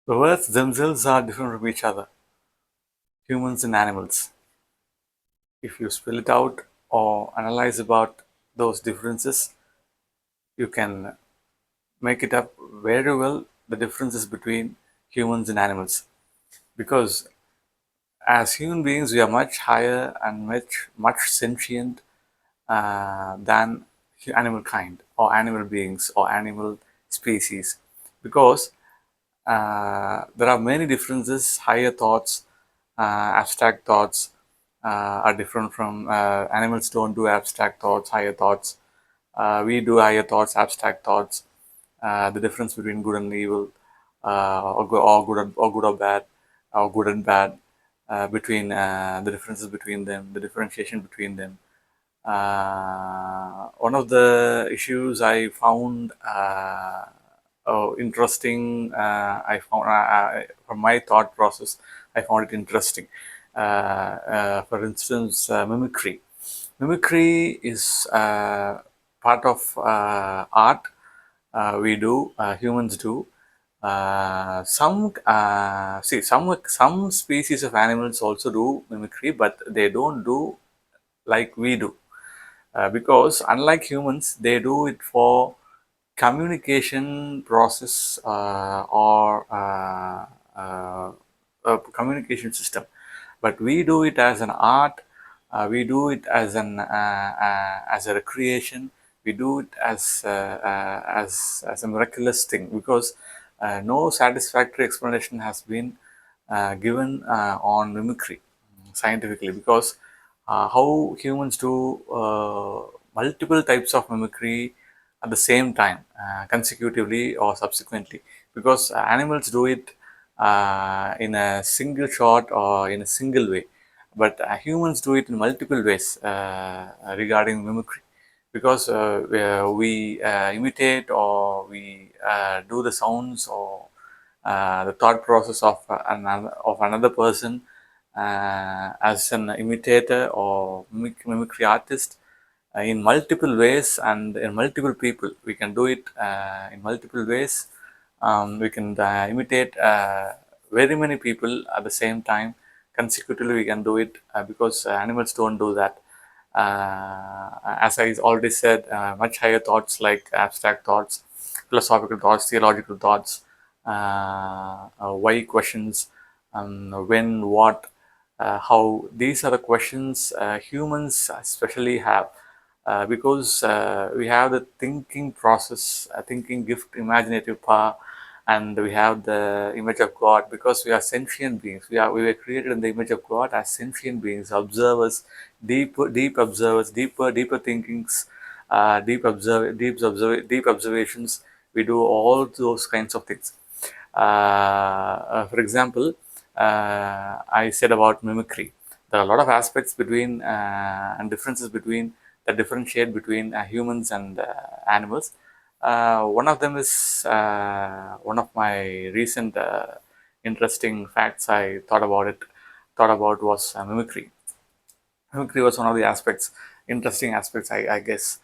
The words themselves are different from each other, humans and animals. If you spell it out or analyze about those differences, you can make it up very well the differences between humans and animals. Because as human beings, we are much higher and much sentient than animal kind or animal beings or animal species. Because there are many differences, higher thoughts, abstract thoughts are different from animals don't do abstract thoughts, higher thoughts. We do higher thoughts, abstract thoughts. The difference between good and evil, or good or bad, or good and bad, between the differences between them, the differentiation between them. One of the issues I found interesting, from my thought process, I found it interesting. For instance, mimicry. Mimicry is part of art we do, humans do. Some species of animals also do mimicry, but they don't do like we do, because unlike humans, they do it for communication process, or a communication system. But we do it as an art. We do it as a recreation. We do it as a miraculous thing, because no satisfactory explanation has been given on mimicry scientifically. Because how humans do multiple types of mimicry at the same time, consecutively or subsequently, because animals do it in a single shot or in a single way, but humans do it in multiple ways regarding mimicry. Because we imitate, or we do the sounds, or the thought process of another person as an imitator or mimicry artist, in multiple ways and in multiple people. We can do it in multiple ways. We can imitate very many people at the same time. Consecutively, we can do it, because animals don't do that. As I already said, much higher thoughts like abstract thoughts, philosophical thoughts, theological thoughts, why questions, when, what, how. These are the questions humans especially have, because we have the thinking process, thinking gift, imaginative power, and we have the image of God, because we are sentient beings. We were created in the image of God as sentient beings, observers, deep observers, deeper thinkings, deep observations. We do all those kinds of things. For example, I said about mimicry. There are a lot of aspects between and differences between that differentiate between humans and animals. One of them is one of my recent interesting facts I thought about was mimicry. Mimicry was one of the aspects, interesting aspects, I guess,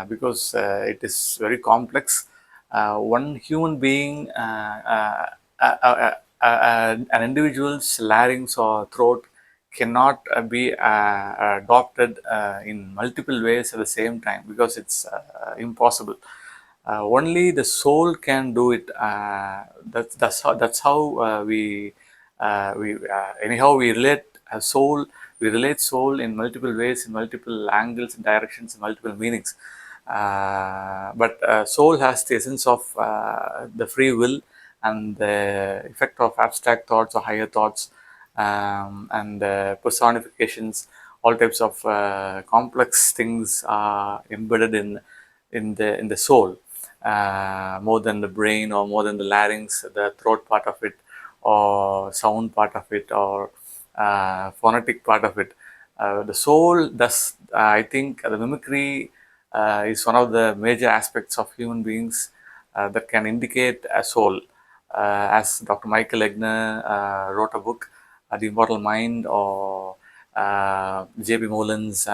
because it is very complex. One human being, an individual's larynx or throat cannot be adopted in multiple ways at the same time, because it's impossible. Only the soul can do it. That's how anyhow we relate a soul. We relate soul in multiple ways, in multiple angles and directions, in multiple meanings. But soul has the essence of the free will and the effect of abstract thoughts or higher thoughts, and personifications. All types of complex things are embedded in the soul, more than the brain, or more than the larynx, the throat part of it, or sound part of it, or phonetic part of it. The soul does, I think, the mimicry is one of the major aspects of human beings that can indicate a soul. As Dr. Michael Egner wrote a book, The Immortal Mind, or J.B. Molin's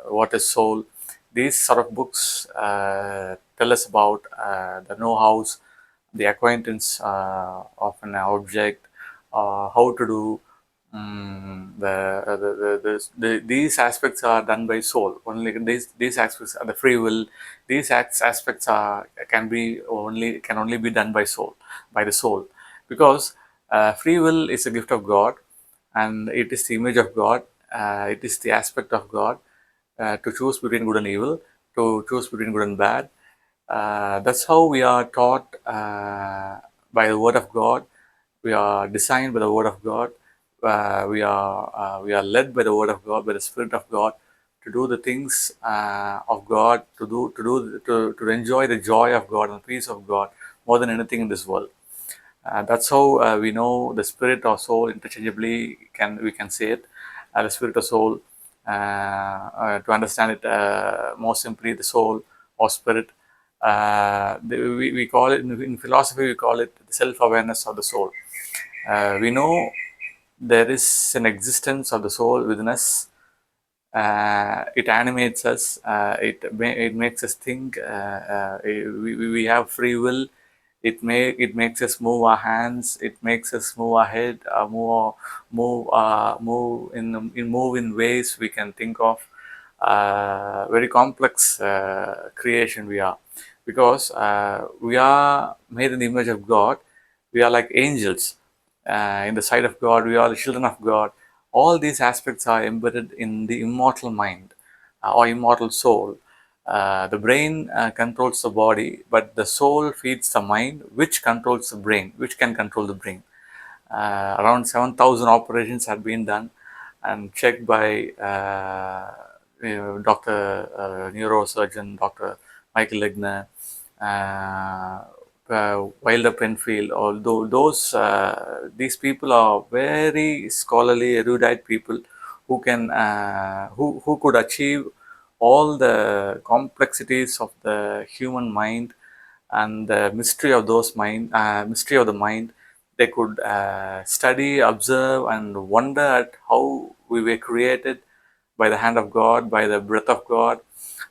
What is Soul. These sort of books tell us about the know-hows, the acquaintance of an object, how to do these aspects are done by soul. Only these aspects are the free will. These aspects are can only be done by soul, by the soul, because free will is a gift of God, and it is the image of God. It is the aspect of God, to choose between good and evil, to choose between good and bad. That's how we are taught by the Word of God. We are designed by the Word of God. We are led by the Word of God, by the Spirit of God, to do the things of God, to enjoy the joy of God and the peace of God more than anything in this world. That's how we know the spirit or soul interchangeably. Can we can say it, the spirit or soul. To understand it more simply, the soul or spirit. We call it in philosophy. We call it the self-awareness of the soul. We know there is an existence of the soul within us. It animates us. It makes us think. We have free will. It makes us move our hands. It makes us move our head. Move in ways we can think of. Very complex creation we are, because we are made in the image of God. We are like angels in the sight of God. We are the children of God. All these aspects are embedded in the immortal mind or immortal soul. The brain controls the body, but the soul feeds the mind, which controls the brain, which can control the brain. Around 7,000 operations have been done and checked by Dr. Neurosurgeon Dr. Michael Legner, Wilder Penfield. Although these people are very scholarly, erudite people who can who could achieve all the complexities of the human mind and the mystery of the mind. They could study, observe, and wonder at how we were created by the hand of God, by the breath of God,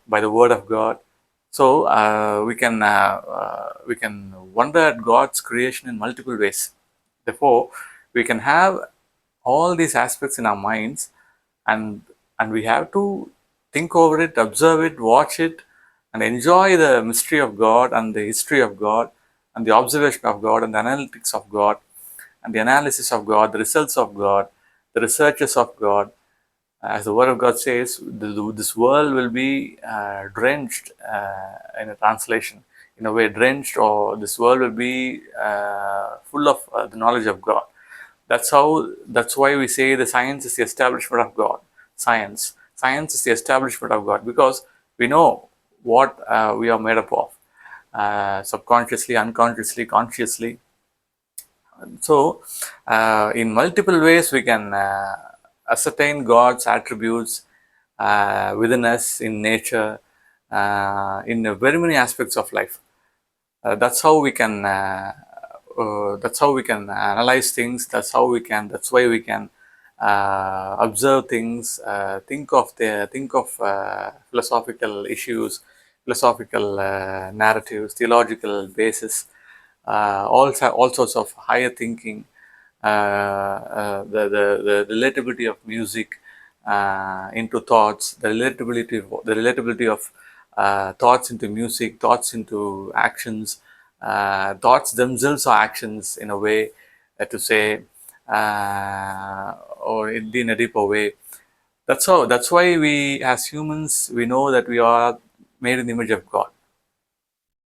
by the word of God. So we can wonder at God's creation in multiple ways. Therefore, we can have all these aspects in our minds, and we have to think over it, observe it, watch it, and enjoy the mystery of God and the history of God and the observation of God and the analytics of God and the analysis of God, the results of God, the researches of God. As the Word of God says, this world will be drenched in a translation, in a way, drenched, or this world will be full of the knowledge of God. That's why we say the science is the establishment of God. Science is the establishment of God, because we know what we are made up of, subconsciously, unconsciously, consciously. So, in multiple ways, we can ascertain God's attributes within us, in nature, in very many aspects of life. That's how we can. That's how we can analyze things. That's why we can observe things. Think of philosophical issues, philosophical narratives, theological basis, all sorts of higher thinking, the relatability of music into thoughts, the relatability of thoughts into music, thoughts into actions, thoughts themselves are actions in a way, to say, or in a deeper way. That's why we, as humans, we know that we are made in the image of God.